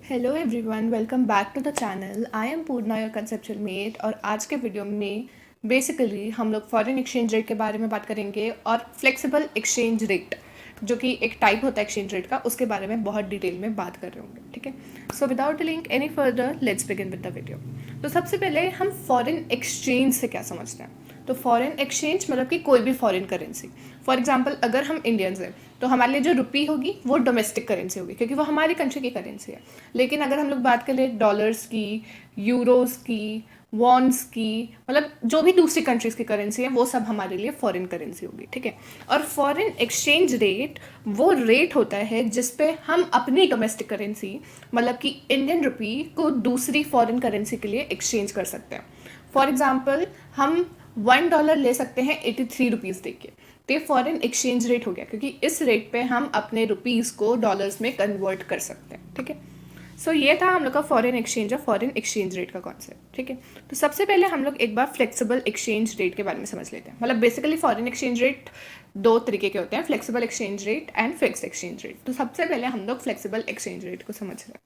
Hello everyone, welcome back to the channel. I am Purna, your conceptual mate. और आज के video में basically हम लोग फॉरेन एक्सचेंज रेट के बारे में बात करेंगे और फ्लेक्सिबल एक्सचेंज रेट जो कि एक टाइप होता है एक्सचेंज रेट का, उसके बारे में बहुत डिटेल में बात कर रहे होंगे। ठीक है, so without delaying any further let's begin with the video. तो सबसे पहले हम फॉरेन एक्सचेंज से क्या समझते हैं। तो फॉरेन एक्सचेंज मतलब कि कोई भी फॉरेन करेंसी। फॉर एग्जांपल अगर हम इंडियंस हैं तो हमारे लिए जो रुपी होगी वो डोमेस्टिक करेंसी होगी क्योंकि वो हमारी कंट्री की करेंसी है। लेकिन अगर हम लोग बात करें डॉलर्स की, यूरोस की, वॉन्स की, मतलब जो भी दूसरी कंट्रीज़ की करेंसी है वो सब हमारे लिए फॉरेन करेंसी होगी। ठीक है, और फॉरेन एक्सचेंज रेट वो रेट होता है जिस पे हम अपनी डोमेस्टिक करेंसी मतलब कि इंडियन रुपी को दूसरी फॉरेन करेंसी के लिए एक्सचेंज कर सकते हैं। फॉर एग्जाम्पल हम $1 ले सकते हैं 83 रुपीज़ दे के, तो ये फॉरेन एक्सचेंज रेट हो गया क्योंकि इस रेट पे हम अपने रुपीज़ को डॉलर्स में कन्वर्ट कर सकते हैं। ठीक है, सो ये था हम लोग का फॉरेन एक्सचेंज और फॉरेन एक्सचेंज रेट का कॉन्सेप्ट। ठीक है, तो सबसे पहले हम लोग एक बार फ्लेक्सिबल एक्सचेंज रेट के बारे में समझ लेते हैं। मतलब बेसिकली फॉरेन एक्सचेंज रेट दो तरीके के होते हैं, flexible exchange rate and fixed exchange rate. तो सबसे पहले हम लोग फ्लेक्सिबल एक्सचेंज रेट को समझ रहे हैं।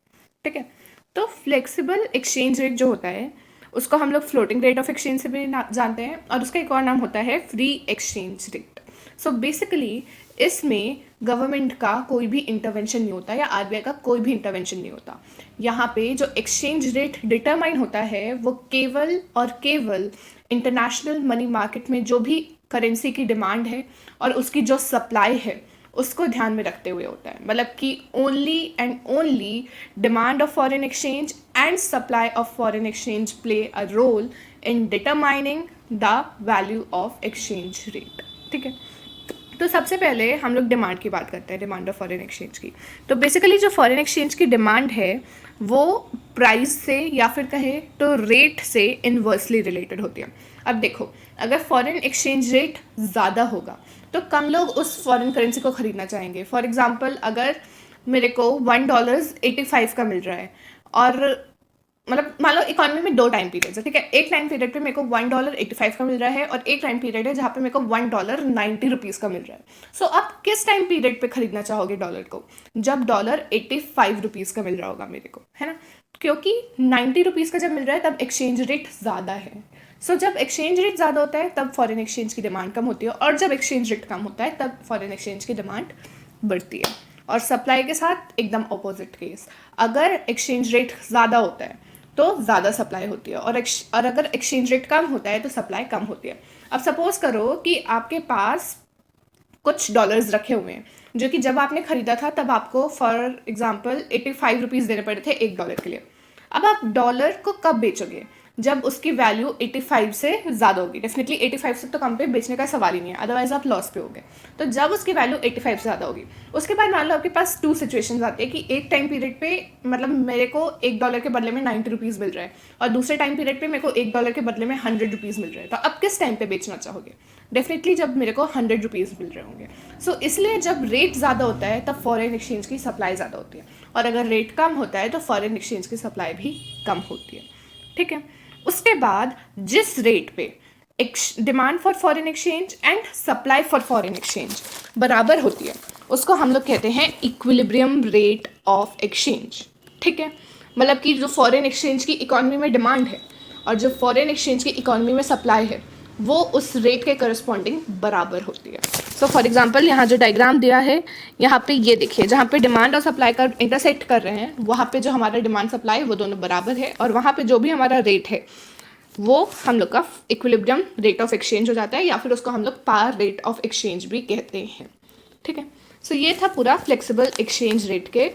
ठीक है, तो फ्लेक्सिबल एक्सचेंज रेट जो होता है उसको हम लोग फ्लोटिंग रेट ऑफ एक्सचेंज से भी जानते हैं और उसका एक और नाम होता है free exchange rate. So basically इसमें गवर्नमेंट का कोई भी इंटरवेंशन नहीं होता या आरबीआई का कोई भी इंटरवेंशन नहीं होता। यहाँ पे जो एक्सचेंज रेट डिटरमाइन होता है वो केवल और केवल इंटरनेशनल मनी मार्केट में जो भी करेंसी की डिमांड है और उसकी जो सप्लाई है उसको ध्यान में रखते हुए होता है। मतलब कि only and only demand of foreign exchange and supply of foreign exchange play a role in determining the value of exchange rate. ठीक है, तो सबसे पहले हम लोग डिमांड की बात करते हैं, डिमांड ऑफ फॉरेन एक्सचेंज की। तो बेसिकली जो फॉरेन एक्सचेंज की डिमांड है वो प्राइस से या फिर कहे तो रेट से इन्वर्सली रिलेटेड होती है। अब देखो, अगर फॉरेन एक्सचेंज रेट ज़्यादा होगा तो कम लोग उस फॉरेन करेंसी को ख़रीदना चाहेंगे। फॉर एग्जांपल अगर मेरे को $1.85 का मिल रहा है और मतलब मान लो इकोनॉमी में दो टाइम पीरियड्स है। ठीक है, एक टाइम पीरियड पे मेरे को $1.85 का मिल रहा है और एक टाइम पीरियड है जहाँ पे मेरे को $1.90 का मिल रहा है। सो आप किस टाइम पीरियड पे खरीदना चाहोगे डॉलर को? जब $85 का मिल रहा होगा मेरे को, है ना, क्योंकि ₹90 का जब मिल रहा है तब एक्सचेंज रेट ज़्यादा है। सो जब एक्सचेंज रेट ज़्यादा होता है तब फॉरेन एक्सचेंज की डिमांड कम होती है और जब एक्सचेंज रेट कम होता है तब फॉरेन एक्सचेंज की डिमांड बढ़ती है। और सप्लाई के साथ एकदम ऑपोजिट केस, अगर एक्सचेंज रेट ज़्यादा होता है तो ज़्यादा सप्लाई होती है और अगर एक्सचेंज रेट कम होता है तो सप्लाई कम होती है। अब सपोज करो कि आपके पास कुछ डॉलर्स रखे हुए हैं जो कि जब आपने ख़रीदा था तब आपको फॉर एग्जांपल 85 रुपीज़ देने पड़े थे $1 के लिए। अब आप डॉलर को कब बेचोगे? जब उसकी वैल्यू 85 से ज़्यादा होगी। डेफिनेटली 85 से तो कम पे बेचने का सवाल ही नहीं है, अदरवाइज आप लॉस पे होगे। तो जब उसकी वैल्यू 85 से ज़्यादा होगी, उसके बाद मान लो आपके पास टू सिचुएशंस आती है कि एक टाइम पीरियड पे मतलब मेरे को $1 के बदले में 90 रुपीज़ मिल रहा है और दूसरे टाइम पीरियड पे मेरे को $1 के बदले में 100 रुपीज़ मिल रहा है। तो अब किस टाइम पे बेचना चाहोगे? डेफिनेटली जब मेरे को 100 रुपीज़ मिल रहे होंगे। सो इसलिए जब रेट ज़्यादा होता है तब फॉरेन एक्सचेंज की सप्लाई ज़्यादा होती है और अगर रेट कम होता है तो फॉरेन एक्सचेंज की सप्लाई भी कम होती है। ठीक है, उसके बाद जिस रेट पे demand for foreign exchange and supply for foreign exchange बराबर होती है उसको हम लोग कहते हैं इक्विलिब्रियम रेट ऑफ एक्सचेंज। ठीक है, मतलब कि जो फॉरेन एक्सचेंज की इकोनॉमी में डिमांड है और जो फॉरेन एक्सचेंज की इकोनॉमी में सप्लाई है वो उस रेट के करस्पॉन्डिंग बराबर होती है। सो फॉर एग्जांपल यहाँ जो डायग्राम दिया है यहाँ पे ये देखिए, जहाँ पे डिमांड और सप्लाई का इंटरसेक्ट कर रहे हैं वहाँ पे जो हमारा डिमांड सप्लाई वो दोनों बराबर है और वहाँ पे जो भी हमारा रेट है वो हम लोग का इक्विलिब्रियम रेट ऑफ एक्सचेंज हो जाता है या फिर उसको हम लोग पार रेट ऑफ एक्सचेंज भी कहते हैं। ठीक है, सो ये था पूरा फ्लेक्सिबल एक्सचेंज रेट के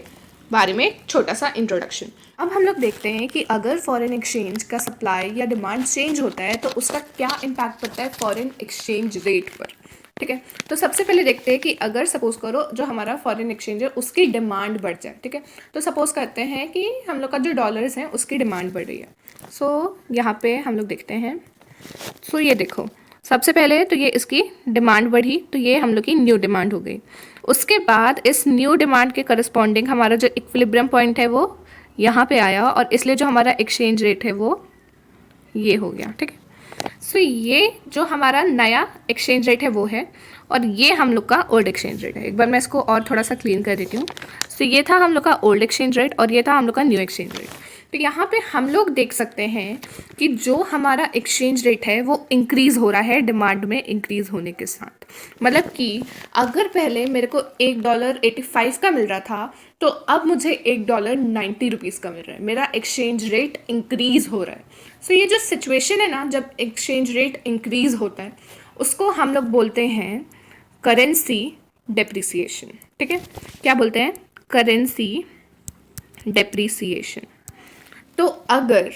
बारे में छोटा सा इंट्रोडक्शन। अब हम लोग देखते हैं कि अगर फॉरेन एक्सचेंज का सप्लाई या डिमांड चेंज होता है तो उसका क्या इम्पैक्ट पड़ता है फॉरेन एक्सचेंज रेट पर। ठीक है, तो सबसे पहले देखते हैं कि अगर सपोज करो जो हमारा फॉरेन एक्सचेंज है उसकी डिमांड बढ़ जाए। ठीक है, तो सपोज करते हैं कि हम लोग का जो डॉलर्स हैं उसकी डिमांड बढ़ रही है। सो यहाँ पे हम लोग देखते हैं, सो ये देखो, सबसे पहले तो ये इसकी डिमांड बढ़ी तो ये हम लोग की न्यू डिमांड हो गई। उसके बाद इस न्यू डिमांड के करस्पॉन्डिंग हमारा जो इक्विलिब्रियम पॉइंट है वो यहाँ पे आया और इसलिए जो हमारा एक्सचेंज रेट है वो ये हो गया। ठीक है, सो ये जो हमारा नया एक्सचेंज रेट है वो है और ये हम लोग का ओल्ड एक्सचेंज रेट है। एक बार मैं इसको और थोड़ा सा क्लीन कर देती हूँ। सो ये था हम लोग का ओल्ड एक्सचेंज रेट और ये था हम लोग का न्यू एक्सचेंज रेट। तो यहाँ पे हम लोग देख सकते हैं कि जो हमारा एक्सचेंज रेट है वो इंक्रीज़ हो रहा है डिमांड में इंक्रीज़ होने के साथ। मतलब कि अगर पहले मेरे को $1.85 का मिल रहा था तो अब मुझे $1.90 का मिल रहा है। मेरा एक्सचेंज रेट इंक्रीज़ हो रहा है। सो ये जो सिचुएशन है ना, जब एक्सचेंज रेट इंक्रीज़ होता है उसको हम लोग बोलते हैं करेंसी डेप्रिसिएशन। ठीक है, क्या बोलते हैं? Currency depreciation. तो अगर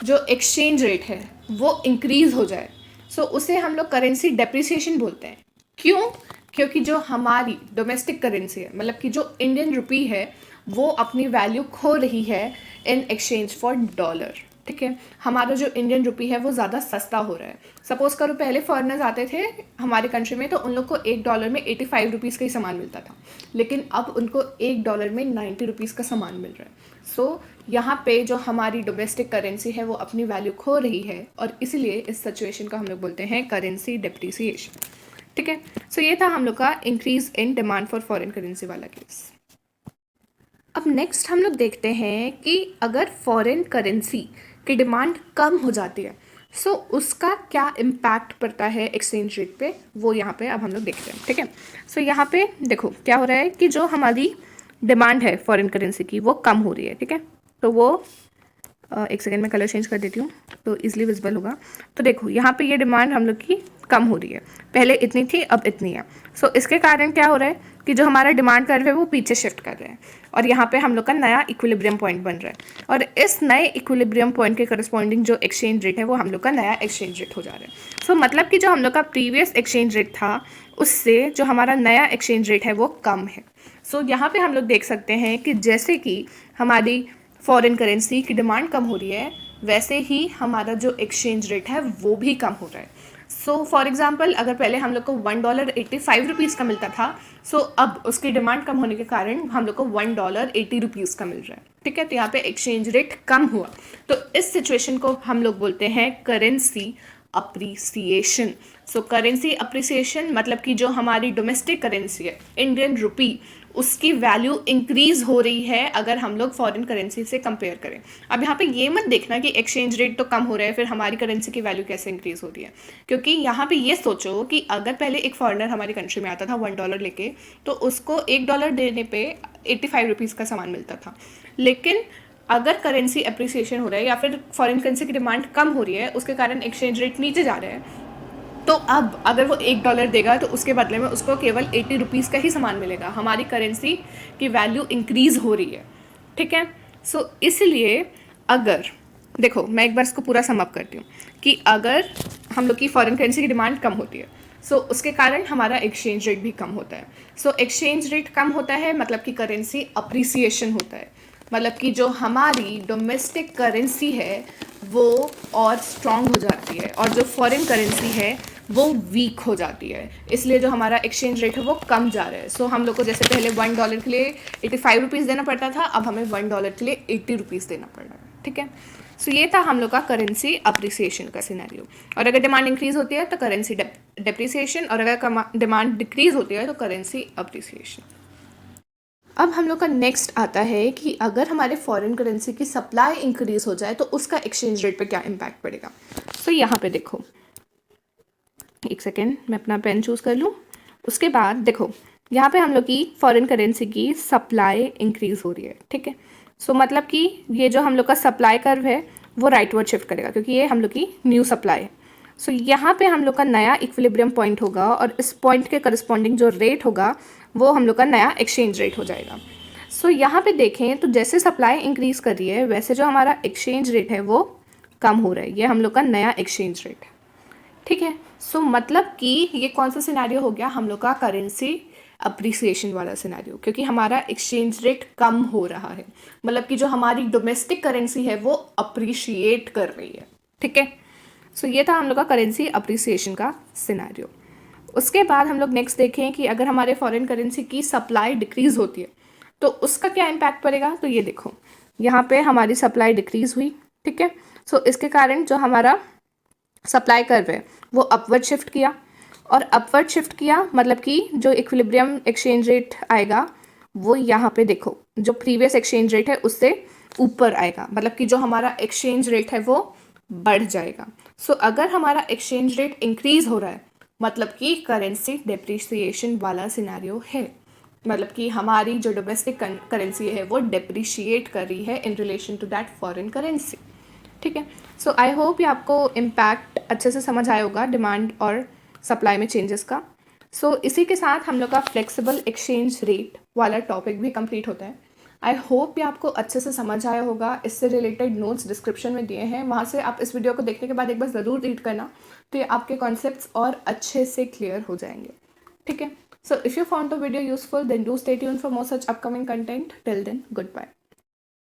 जो एक्सचेंज रेट है वो इंक्रीज़ हो जाए सो उसे हम लोग करेंसी डेप्रिसिएशन बोलते हैं। क्यों? क्योंकि जो हमारी डोमेस्टिक करेंसी है, मतलब कि जो इंडियन रुपी है, वो अपनी वैल्यू खो रही है इन एक्सचेंज फॉर डॉलर। ठीक है, हमारा जो इंडियन रुपी है वो ज़्यादा सस्ता हो रहा है। सपोज करो पहले फॉरेनर्स आते थे हमारे कंट्री में तो उन लोग को $1 में $85 का ही सामान मिलता था, लेकिन अब उनको $1 में $90 का सामान मिल रहा है। सो यहाँ पे जो हमारी डोमेस्टिक करेंसी है वो अपनी वैल्यू खो रही है और इसलिए इस सिचुएशन का हम लोग बोलते हैं करेंसी डेप्रिसिएशन। ठीक है, सो ये था हम लोग का increase in demand for foreign currency वाला केस। अब नेक्स्ट हम लोग देखते हैं कि अगर फॉरेन करेंसी की डिमांड कम हो जाती है सो उसका क्या इम्पैक्ट पड़ता है एक्सचेंज रेट पे, वो यहाँ पे अब हम लोग देखते हैं। ठीक है, सो यहाँ पे देखो क्या हो रहा है कि जो हमारी डिमांड है फॉरेन करेंसी की वो कम हो रही है। ठीक है, तो वो एक सेकेंड में कलर चेंज कर देती हूँ तो इजीली विजिबल होगा। तो देखो यहाँ पे ये डिमांड हम लोग की कम हो रही है, पहले इतनी थी अब इतनी है। सो इसके कारण क्या हो रहा है कि जो हमारा डिमांड कर्व है वो पीछे शिफ्ट कर रहे हैं और यहाँ पे हम लोग का नया इक्विलिब्रियम पॉइंट बन रहा है और इस नए इक्विलिब्रियम पॉइंट के करस्पॉन्डिंग जो एक्सचेंज रेट है वो हम लोग का नया एक्सचेंज रेट हो जा रहा है। सो मतलब कि जो हम लोग का प्रीवियस एक्सचेंज रेट था उससे जो हमारा नया एक्सचेंज रेट है वो कम है। सो यहाँ पे हम लोग देख सकते हैं कि जैसे कि हमारी फॉरेन करेंसी की डिमांड कम हो रही है वैसे ही हमारा जो एक्सचेंज रेट है वो भी कम हो रहा है। सो फॉर एग्जांपल अगर पहले हम लोग को $1.85 का मिलता था सो अब उसकी डिमांड कम होने के कारण हम लोग को $1.80 का मिल रहा है। ठीक है, तो यहाँ पे एक्सचेंज रेट कम हुआ तो इस सिचुएशन को हम लोग बोलते हैं करेंसी अप्रिसिएशन। सो करेंसी अप्रिसिएशन मतलब कि जो हमारी डोमेस्टिक करेंसी है इंडियन रुपी उसकी वैल्यू इंक्रीज हो रही है अगर हम लोग फॉरेन करेंसी से कंपेयर करें। अब यहाँ पे ये मत देखना कि एक्सचेंज रेट तो कम हो रहा है फिर हमारी करेंसी की वैल्यू कैसे इंक्रीज हो रही है, क्योंकि यहाँ पे ये सोचो कि अगर पहले एक फॉरेनर हमारी कंट्री में आता था $1 लेके तो उसको $1 देने पे $85 का सामान मिलता था, लेकिन अगर करेंसी अप्रिसिएशन हो रहा है या फिर फॉरेन करेंसी की डिमांड कम हो रही है उसके कारण एक्सचेंज रेट नीचे जा रहा है तो अब अगर वो $1 देगा तो उसके बदले में उसको केवल $80 का ही सामान मिलेगा। हमारी करेंसी की वैल्यू इंक्रीज़ हो रही है। ठीक है, सो इसलिए अगर देखो मैं एक बार इसको पूरा सम अप करती हूँ कि अगर हम लोग की फॉरेन करेंसी की डिमांड कम होती है सो उसके कारण हमारा एक्सचेंज रेट भी कम होता है। सो एक्सचेंज रेट कम होता है मतलब कि करेंसी अप्रिसिएशन होता है, मतलब कि जो हमारी डोमेस्टिक करेंसी है वो और स्ट्रॉन्ग हो जाती है और जो फॉरेन करेंसी है वो वीक हो जाती है, इसलिए जो हमारा एक्सचेंज रेट है वो कम जा रहा है। सो हम लोग को जैसे पहले $1 के लिए $85 देना पड़ता था अब हमें $1 के लिए $80 देना पड़ रहा है। ठीक है, सो ये था हम लोग का करेंसी अप्रिसिएशन का सिनेरियो। और अगर डिमांड इंक्रीज होती है तो करेंसी डेप्रिसिएशन और अगर डिमांड डिक्रीज होती है तो करेंसी अप्रिसिएशन। अब हम लोग का नेक्स्ट आता है कि अगर हमारे फॉरेन करेंसी की सप्लाई इंक्रीज हो जाए तो उसका एक्सचेंज रेट पे क्या इम्पैक्ट पड़ेगा। सो यहाँ पे देखो एक सेकेंड मैं अपना पेन चूज़ कर लूँ। उसके बाद देखो यहाँ पे हम लोग की फॉरेन करेंसी की सप्लाई इंक्रीज हो रही है। ठीक है, सो मतलब कि ये जो हम लोग का सप्लाई कर्व है वो राइटवर्ड शिफ्ट करेगा क्योंकि ये हम लोग की न्यू सप्लाई है। सो यहाँ पे हम लोग का नया इक्विलिब्रियम पॉइंट होगा और इस पॉइंट के करस्पॉन्डिंग जो रेट होगा वो हम लोग का नया एक्सचेंज रेट हो जाएगा। सो यहाँ पे देखें तो जैसे सप्लाई इंक्रीज कर रही है वैसे जो हमारा एक्सचेंज रेट है वो कम हो रहा है, ये हम लोग का नया एक्सचेंज रेट है। ठीक है, सो मतलब कि ये कौन सा सिनेरियो हो गया हम लोग का करेंसी अप्रिसिएशन वाला सिनेरियो, क्योंकि हमारा एक्सचेंज रेट कम हो रहा है, मतलब कि जो हमारी डोमेस्टिक करेंसी है वो अप्रिशिएट कर रही है। ठीक है, सो ये था हम लोग का करेंसी अप्रिसिएशन का सिनेरियो। उसके बाद हम लोग नेक्स्ट देखें कि अगर हमारे फॉरेन करेंसी की सप्लाई डिक्रीज़ होती है तो उसका क्या इम्पैक्ट पड़ेगा। तो ये देखो यहाँ पे हमारी सप्लाई डिक्रीज़ हुई। ठीक है, सो इसके कारण जो हमारा सप्लाई कर्व है वो अपवर्ड शिफ्ट किया और अपवर्ड शिफ्ट किया, मतलब कि जो इक्विलिब्रियम एक्सचेंज रेट आएगा वो यहाँ पे देखो, जो प्रीवियस एक्सचेंज रेट है उससे ऊपर आएगा, मतलब कि जो हमारा एक्सचेंज रेट है वो बढ़ जाएगा। सो अगर हमारा एक्सचेंज रेट इंक्रीज हो रहा है, मतलब कि करेंसी डेप्रिसिएशन वाला सिनेरियो है, मतलब कि हमारी जो डोमेस्टिक करेंसी है वो डेप्रिशिएट कर रही है in relation to that foreign currency. ठीक है, सो आई होप ये आपको इम्पैक्ट अच्छे से समझ आया होगा डिमांड और सप्लाई में चेंजेस का। सो इसी के साथ हम लोग का फ्लेक्सिबल एक्सचेंज रेट वाला टॉपिक भी कंप्लीट होता है। आई होप ये आपको अच्छे से समझ आया होगा। इससे रिलेटेड नोट्स डिस्क्रिप्शन में दिए हैं, वहाँ से आप इस वीडियो को देखने के बाद एक बार ज़रूर रीड करना, तो ये आपके कॉन्सेप्ट्स और अच्छे से क्लियर हो जाएंगे। ठीक है, so if you found the video useful then do stay tuned for more such upcoming content. Till then, good bye.